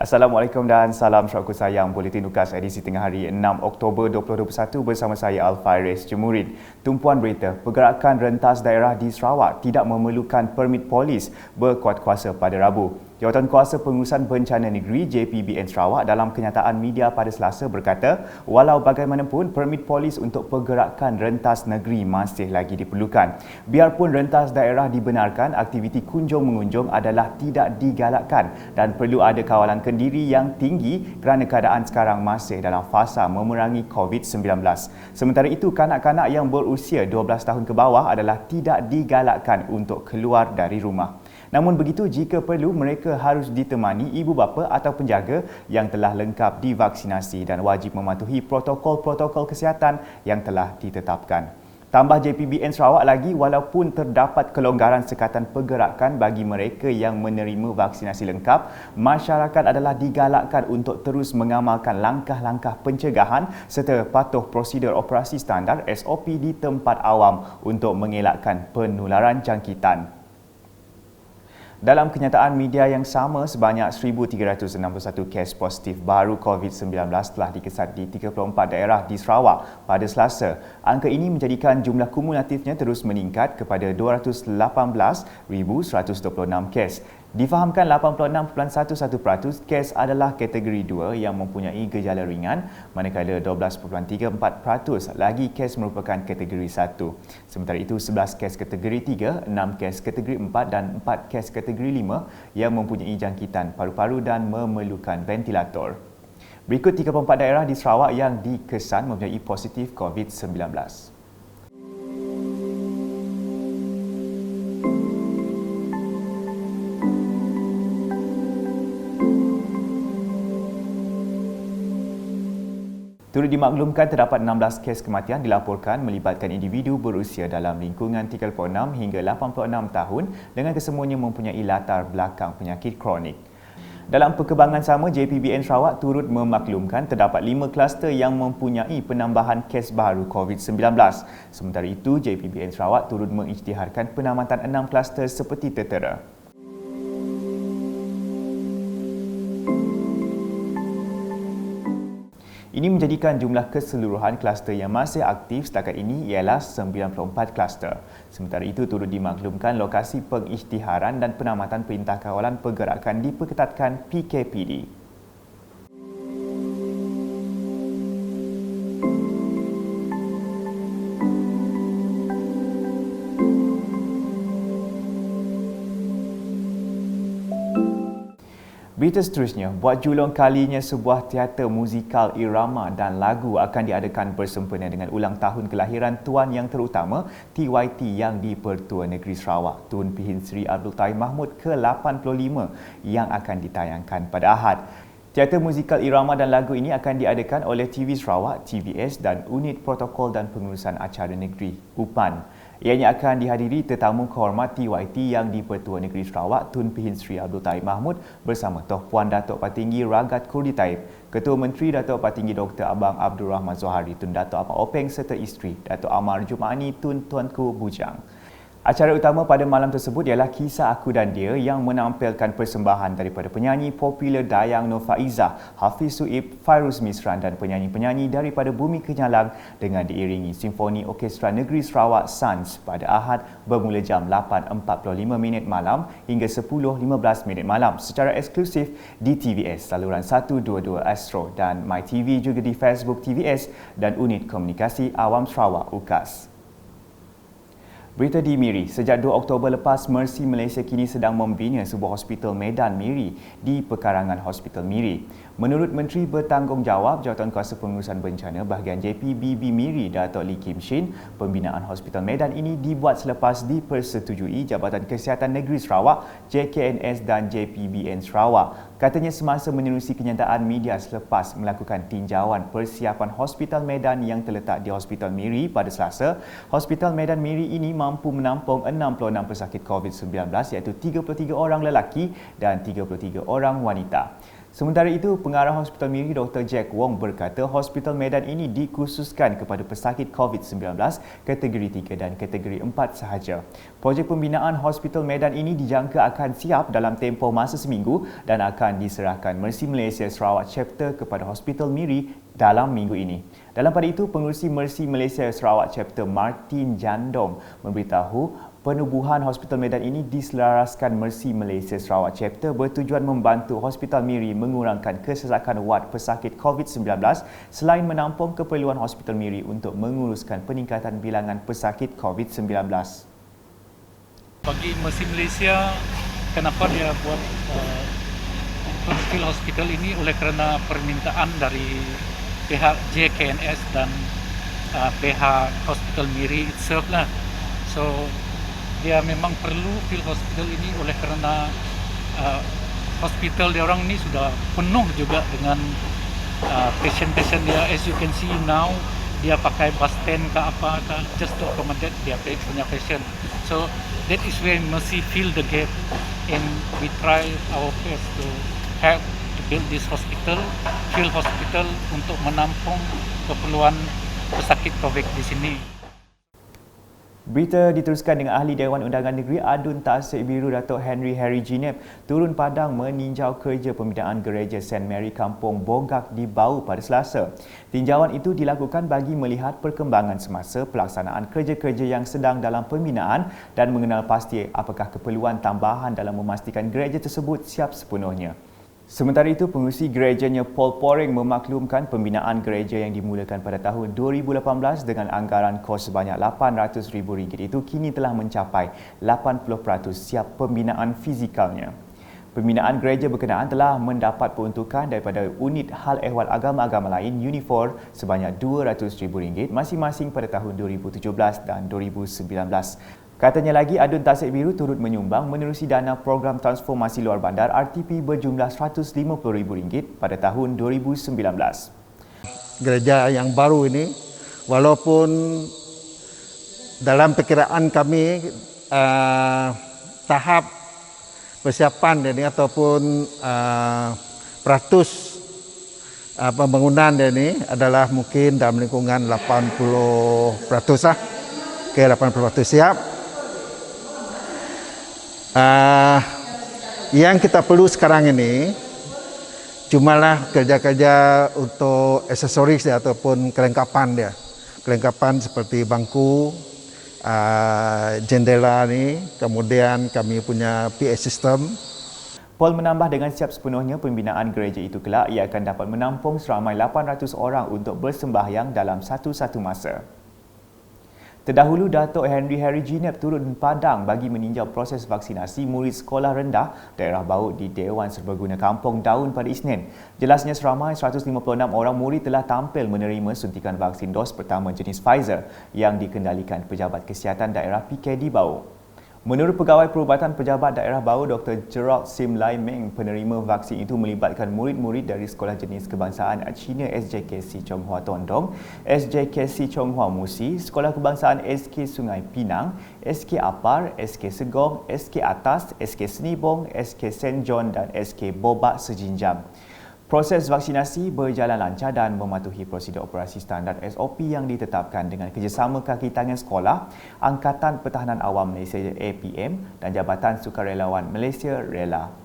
Assalamualaikum dan salam syarakat sayang. Buletin UKAS edisi tengah hari 6 Oktober 2021 bersama saya Al-Faiz Jemurin. Tumpuan berita, pergerakan rentas daerah di Sarawak tidak memerlukan permit polis berkuat kuasa pada Rabu. Jawatankuasa Pengurusan Bencana Negeri JPBN Sarawak dalam kenyataan media pada Selasa berkata, walau bagaimanapun permit polis untuk pergerakan rentas negeri masih lagi diperlukan. Biarpun rentas daerah dibenarkan, aktiviti kunjung-mengunjung adalah tidak digalakkan dan perlu ada kawalan kendiri yang tinggi kerana keadaan sekarang masih dalam fasa memerangi COVID-19. Sementara itu, kanak-kanak yang berusia 12 tahun ke bawah adalah tidak digalakkan untuk keluar dari rumah. Namun begitu, jika perlu, mereka harus ditemani ibu bapa atau penjaga yang telah lengkap divaksinasi dan wajib mematuhi protokol-protokol kesihatan yang telah ditetapkan. Tambah JPBN Sarawak lagi, walaupun terdapat kelonggaran sekatan pergerakan bagi mereka yang menerima vaksinasi lengkap, masyarakat adalah digalakkan untuk terus mengamalkan langkah-langkah pencegahan serta patuh prosedur operasi standar SOP di tempat awam untuk mengelakkan penularan jangkitan. Dalam kenyataan media yang sama, sebanyak 1,361 kes positif baru COVID-19 telah dikesan di 34 daerah di Sarawak pada Selasa. Angka ini menjadikan jumlah kumulatifnya terus meningkat kepada 218,126 kes. Difahamkan 86.11% kes adalah kategori 2 yang mempunyai gejala ringan, manakala 12.34% lagi kes merupakan kategori 1. Sementara itu, 11 kes kategori 3, 6 kes kategori 4 dan 4 kes kategori 5 yang mempunyai jangkitan paru-paru dan memerlukan ventilator. Berikut 34 daerah di Sarawak yang dikesan mempunyai positif COVID-19. Turut dimaklumkan terdapat 16 kes kematian dilaporkan melibatkan individu berusia dalam lingkungan 36 hingga 86 tahun dengan kesemuanya mempunyai latar belakang penyakit kronik. Dalam perkembangan sama, JPBN Sarawak turut memaklumkan terdapat 5 kluster yang mempunyai penambahan kes baru COVID-19. Sementara itu, JPBN Sarawak turut mengisytiharkan penamatan 6 kluster seperti tertera. Ini menjadikan jumlah keseluruhan kluster yang masih aktif setakat ini ialah 94 kluster. Sementara itu, turut dimaklumkan lokasi pengisytiharan dan penamatan Perintah Kawalan Pergerakan diperketatkan PKPD. Berita seterusnya, buat julung kalinya sebuah teater musikal irama dan lagu akan diadakan bersempena dengan ulang tahun kelahiran Tuan Yang Terutama TYT yang di-Pertua Negeri Sarawak, Tun Pihin Sri Abdul Taib Mahmud ke-85 yang akan ditayangkan pada Ahad. Teater musikal irama dan lagu ini akan diadakan oleh TV Sarawak, TVS dan Unit Protokol dan Pengurusan Acara Negeri, UPAN. Ianya akan dihadiri tetamu kehormat TYT yang di-Pertua Negeri Sarawak, Tun Pihin Sri Abdul Taib Mahmud bersama Toh Puan Datuk Patinggi Ragat Kurdi Taib, Ketua Menteri Datuk Patinggi Dr. Abang Abdul Rahman Zohari, Tun Datuk Abang Openg serta isteri Datuk Amar Jumaani Tun Tuanku Bujang. Acara utama pada malam tersebut ialah Kisah Aku dan Dia yang menampilkan persembahan daripada penyanyi popular Dayang Nur Faizah, Hafiz Suib, Fairuz Misran dan penyanyi-penyanyi daripada Bumi Kenyalang dengan diiringi Simfoni Orkestra Negeri Sarawak SANS pada Ahad bermula jam 8.45 malam hingga 10.15 malam secara eksklusif di TVS saluran 122 Astro dan MyTV juga di Facebook TVS dan Unit Komunikasi Awam Sarawak UKAS. Berita di Miri, sejak 2 Oktober lepas, Mercy Malaysia kini sedang membina sebuah hospital Medan Miri di pekarangan Hospital Miri. Menurut Menteri Bertanggungjawab Jawatankuasa Pengurusan Bencana bahagian JPBB Miri, Datuk Lee Kim Shin, pembinaan Hospital Medan ini dibuat selepas dipersetujui Jabatan Kesihatan Negeri Sarawak, JKNS dan JPBN Sarawak. Katanya semasa menerusi kenyataan media selepas melakukan tinjauan persiapan Hospital Medan yang terletak di Hospital Miri pada Selasa, Hospital Medan Miri ini mampu menampung 66 pesakit COVID-19 iaitu 33 orang lelaki dan 33 orang wanita. Sementara itu, Pengarah Hospital Miri Dr. Jack Wong berkata Hospital Medan ini dikhususkan kepada pesakit COVID-19 kategori 3 dan kategori 4 sahaja. Projek pembinaan Hospital Medan ini dijangka akan siap dalam tempoh masa seminggu dan akan diserahkan Mercy Malaysia Sarawak Chapter kepada Hospital Miri dalam minggu ini. Dalam pada itu, pengerusi Mercy Malaysia Sarawak Chapter Martin Jandom memberitahu penubuhan Hospital Medan ini diselaraskan Mercy Malaysia Sarawak Chapter bertujuan membantu Hospital Miri mengurangkan kesesakan wad pesakit COVID-19 selain menampung keperluan Hospital Miri untuk menguruskan peningkatan bilangan pesakit COVID-19. Bagi Mercy Malaysia, kenapa dia buat Field Hospital ini oleh kerana permintaan dari pihak JKNS dan pihak Hospital Miri itself lah. So dia memang perlu Field Hospital ini oleh kerana hospital dia orang ni sudah penuh juga dengan patient-patient dia. As you can see now, dia pakai bus stand ke apa ke just to accommodate dia punya patient. So that is where Mercy fill the gap, and we try our best to help to build this hospital, Field Hospital, untuk menampung keperluan pesakit COVID di sini. Berita diteruskan dengan Ahli Dewan Undangan Negeri Adun Tasik Biru Datuk Henry Ginep turun padang meninjau kerja pembinaan gereja St. Mary Kampung Bogak di Bau pada Selasa. Tinjauan itu dilakukan bagi melihat perkembangan semasa pelaksanaan kerja-kerja yang sedang dalam pembinaan dan mengenal pasti apakah keperluan tambahan dalam memastikan gereja tersebut siap sepenuhnya. Sementara itu, pengurusi gerejanya Paul Poring memaklumkan pembinaan gereja yang dimulakan pada tahun 2018 dengan anggaran kos sebanyak RM800,000 itu kini telah mencapai 80% siap pembinaan fizikalnya. Pembinaan gereja berkenaan telah mendapat peruntukan daripada unit hal ehwal agama-agama lain Unifor sebanyak RM200,000 masing-masing pada tahun 2017 dan 2019. Katanya lagi, Adun Tasik Biru turut menyumbang menerusi dana program transformasi luar bandar RTP berjumlah RM150,000 pada tahun 2019. Gereja yang baru ini, walaupun dalam perkiraan kami tahap persiapan ini ataupun peratus pembangunan ini adalah mungkin dalam lingkungan 80% lah. Ke 80% siap. Yang kita perlu sekarang ini cumalah kerja-kerja untuk aksesoris dia ataupun kelengkapan dia. Kelengkapan seperti bangku, jendela ni, kemudian kami punya PA system. Paul menambah dengan siap sepenuhnya pembinaan gereja itu kelak ia akan dapat menampung seramai 800 orang untuk bersembahyang dalam satu-satu masa. Terdahulu, Datuk Henry Ginep turun padang bagi meninjau proses vaksinasi murid sekolah rendah daerah Bau di Dewan Serbaguna Kampung Daun pada Isnin. Jelasnya seramai 156 orang murid telah tampil menerima suntikan vaksin dos pertama jenis Pfizer yang dikendalikan Pejabat Kesihatan Daerah PKD Bau. Menurut Pegawai Perubatan Pejabat Daerah Bau, Dr. Gerald Sim Lai Meng, penerima vaksin itu melibatkan murid-murid dari Sekolah Jenis Kebangsaan Cina SJKC Chonghua Tondong, SJKC Chonghua Musi, Sekolah Kebangsaan SK Sungai Pinang, SK Apar, SK Segong, SK Atas, SK Senibong, SK St. John dan SK Bobak Sejinjam. Proses vaksinasi berjalan lancar dan mematuhi prosedur operasi standard SOP yang ditetapkan dengan kerjasama kaki tangan sekolah, Angkatan Pertahanan Awam Malaysia APM dan Jabatan Sukarelawan Malaysia Rela.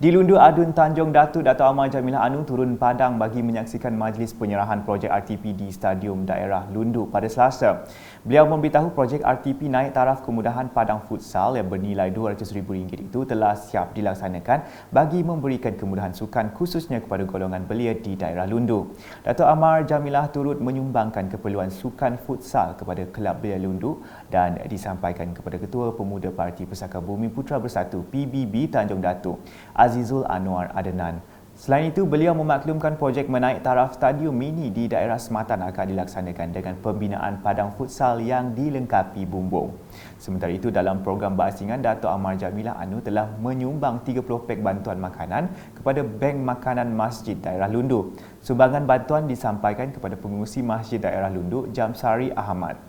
Di Lundu, Adun Tanjung Datuk Amar Jamilah Anu turun padang bagi menyaksikan majlis penyerahan projek RTP di Stadium Daerah Lundu pada Selasa. Beliau memberitahu projek RTP naik taraf kemudahan padang futsal yang bernilai RM200,000 itu telah siap dilaksanakan bagi memberikan kemudahan sukan khususnya kepada golongan belia di daerah Lundu. Datuk Amar Jamilah turut menyumbangkan keperluan sukan futsal kepada Kelab Belia Lundu dan disampaikan kepada Ketua Pemuda Parti Pesaka Bumi Putra Bersatu PBB Tanjung Datuk Azizul Anwar Adenan. Selain itu, beliau memaklumkan projek menaik taraf stadium mini di daerah Sematan akan dilaksanakan dengan pembinaan padang futsal yang dilengkapi bumbung. Sementara itu, dalam program baasingan, Datuk Amar Jamilah Anu telah menyumbang 30 pek bantuan makanan kepada Bank Makanan Masjid Daerah Lundu. Sumbangan bantuan disampaikan kepada pengurusi Masjid Daerah Lundu, Jamsari Ahmad.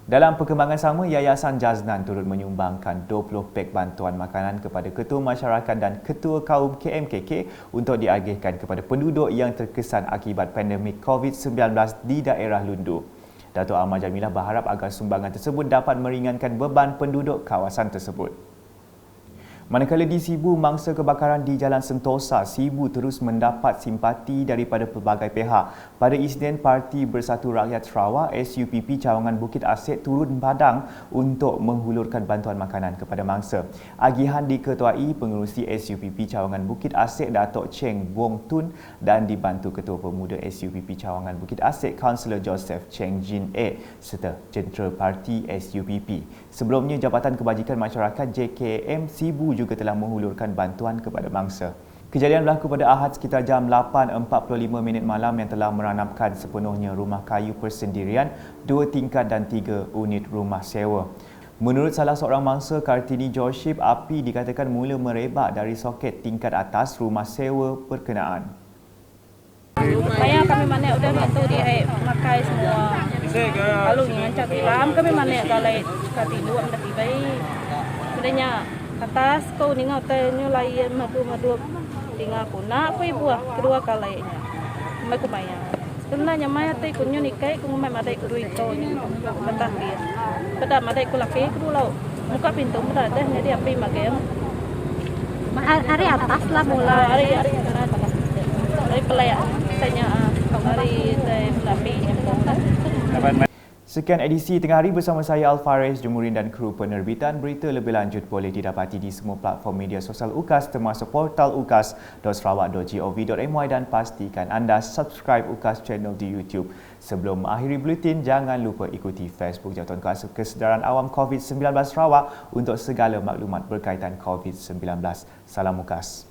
Dalam perkembangan sama, Yayasan Jaznan turut menyumbangkan 20 pek bantuan makanan kepada Ketua Masyarakat dan Ketua Kaum KMKK untuk diagihkan kepada penduduk yang terkesan akibat pandemik COVID-19 di daerah Lundu. Datuk Ahmad Jamilah berharap agar sumbangan tersebut dapat meringankan beban penduduk kawasan tersebut. Manakala di Sibu, mangsa kebakaran di Jalan Sentosa, Sibu terus mendapat simpati daripada pelbagai pihak. Pada Isnin, Parti Bersatu Rakyat Sarawak SUPP Cawangan Bukit Asik turun padang untuk menghulurkan bantuan makanan kepada mangsa. Agihan diketuai pengerusi SUPP Cawangan Bukit Asik Datuk Cheng Wong Tun dan dibantu Ketua Pemuda SUPP Cawangan Bukit Asik Kaunselor Joseph Cheng Jin A serta jentera Parti SUPP. Sebelumnya, Jabatan Kebajikan Masyarakat JKM Sibu juga telah menghulurkan bantuan kepada mangsa. Kejadian berlaku pada Ahad sekitar jam 8.45 malam yang telah meranapkan sepenuhnya rumah kayu persendirian, 2 tingkat dan 3 unit rumah sewa. Menurut salah seorang mangsa, Kartini Joship, api dikatakan mula merebak dari soket tingkat atas rumah sewa berkenaan. Saya kami mana udah itu dia makai semua. Kalau ngancak hilang kami mana kalau katidu anda tiba. Sebenarnya atas kau ningau tanya lain madu tinggal puna aku ibu kedua kalinya. Mereka bayar. Sebenarnya maya teh kunyo nikai kunyo mai madai kudu itu ni betah dia. Betah madai kulaki kudu lau. Muka pintu muda dah jadi api magem. Hari atas lah Mula hari atas. Hari pelayak saya hari saya api yang Sekian edisi Tengah Hari bersama saya Alfaris Jumurin dan kru penerbitan. Berita lebih lanjut boleh didapati di semua platform media sosial UKAS termasuk portal ukas.sarawak.gov.my dan pastikan anda subscribe UKAS channel di YouTube. Sebelum mengakhiri buletin, jangan lupa ikuti Facebook Jabatan Kuasa Kesedaran Awam COVID-19 Sarawak untuk segala maklumat berkaitan COVID-19. Salam UKAS.